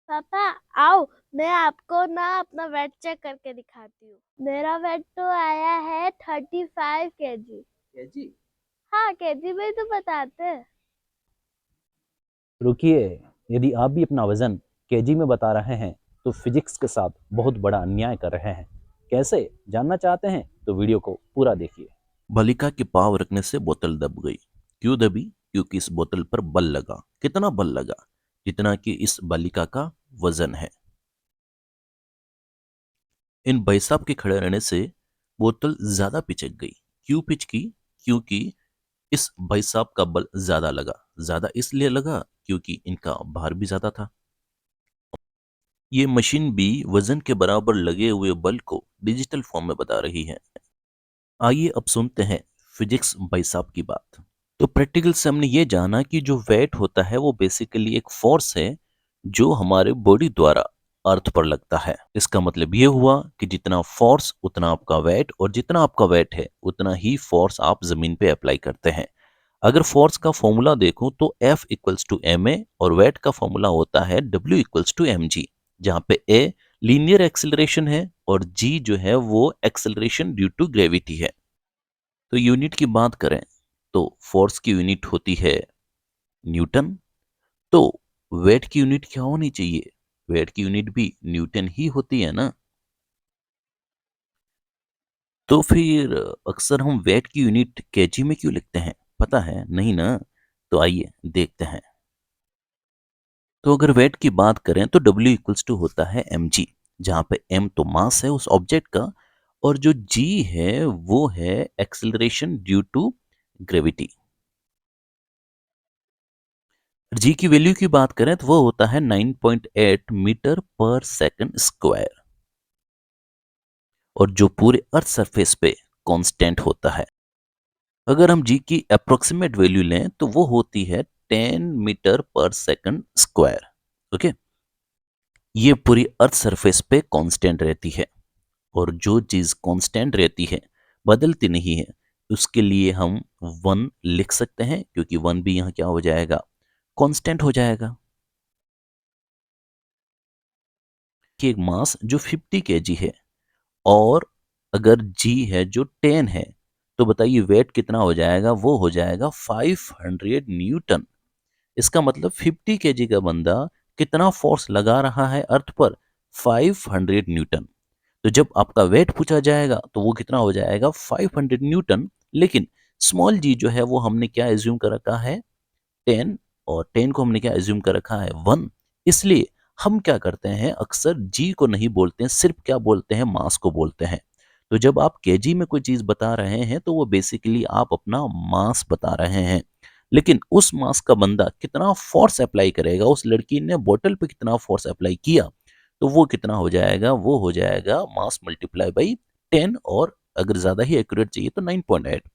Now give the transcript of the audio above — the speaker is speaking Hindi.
पापा आओ, मैं आपको ना अपना वेट चेक करके दिखाती हूँ। मेरा वेट तो आया है 35 kg। केजी? हाँ, केजी में ही तो बताते हैं। रुकिए, यदि आप भी अपना वजन केजी में बता रहे हैं तो फिजिक्स के साथ बहुत बड़ा अन्याय कर रहे हैं। कैसे जानना चाहते हैं तो वीडियो को पूरा देखिए। बालिका के पाँव रखने से बोतल दब गई। क्यों दबी? क्योंकि इस बोतल पर बल लगा। कितना बल लगा? जितना कि इस बालिका का वजन है। इन भाई साहब के खड़े रहने से बोतल ज्यादा पिचक गई। क्यों पिचकी? क्योंकि इस भाई साहब का बल ज्यादा लगा। ज्यादा इसलिए लगा क्योंकि इनका भार भी ज्यादा था। ये मशीन भी वजन के बराबर लगे हुए बल को डिजिटल फॉर्म में बता रही है। आइए अब सुनते हैं फिजिक्स भाई साहब की बात। तो प्रैक्टिकल से हमने ये जाना कि जो वेट होता है वो बेसिकली एक फोर्स है जो हमारे बॉडी द्वारा अर्थ पर लगता है। इसका मतलब ये हुआ कि जितना फोर्स उतना आपका वेट, और जितना आपका वेट है उतना ही फोर्स आप जमीन पे अप्लाई करते हैं। अगर फोर्स का फॉर्मूला देखूं तो F equals to M A, और वेट का फॉर्मूला होता है W equals to M G, जहां पे A लीनियर एक्सेलरेशन है और G जो है वो एक्सेलरेशन ड्यू टू ग्रेविटी है। तो यूनिट की बात करें तो फोर्स की यूनिट होती है न्यूटन। तो वेट की यूनिट क्या होनी चाहिए? वेट की यूनिट भी न्यूटन ही होती है ना। तो फिर अक्सर हम वेट की यूनिट केजी में क्यों लिखते हैं? पता है नहीं ना? तो आइए देखते हैं। तो अगर वेट की बात करें तो W इक्वल्स टू होता है एम जी, जहां पे M तो मास है उस ऑब्जेक्ट का, और जो G है वो है एक्सेलरेशन ड्यू टू ग्रेविटी। जी की वैल्यू की बात करें तो वो होता है 9.8 मीटर पर सेकंड स्क्वायर, और जो पूरे अर्थ सरफेस पे कांस्टेंट होता है। अगर हम जी की अप्रोक्सीमेट वैल्यू लें तो वो होती है 10 मीटर पर सेकंड स्क्वायर। ओके, ये पूरी अर्थ सरफेस पे कांस्टेंट रहती है, और जो चीज कांस्टेंट रहती है, बदलती नहीं है, उसके लिए हम 1 लिख सकते हैं, क्योंकि 1 भी यहाँ क्या हो जाएगा? कांस्टेंट हो जाएगा। कि एक मास जो 50 केजी है, और अगर जी है जो 10 है, तो बताइए वेट कितना हो जाएगा? वो हो जाएगा 500 न्यूटन। इसका मतलब 50 केजी का बंदा कितना फोर्स लगा रहा है अर्थ पर? 500 न्यूटन। तो जब आपका वेट पूछा जाएगा तो वो कितना हो जाएगा? 500 न्यूटन। लेकिन स्मॉल जी जो है वो हमने क्या एज्यूम कर रखा है? 10, और 10 को हमने क्या एज्यूम कर रखा है? 1। इसलिए हम क्या करते हैं, अक्सर जी को नहीं बोलते हैं, सिर्फ क्या बोलते हैं? मास को बोलते हैं। तो जब आप केजी में कोई चीज बता रहे हैं तो वो बेसिकली आप अपना मास बता रहे हैं। लेकिन उस मास का बंदा कितना फोर्स अप्लाई करेगा, उस लड़की ने बोतल पे कितना फोर्स अप्लाई किया, तो वो कितना हो जाएगा? वो हो जाएगा मास मल्टीप्लाई बाई 10, और अगर ज्यादा ही एक्यूरेट चाहिए तो 9.8।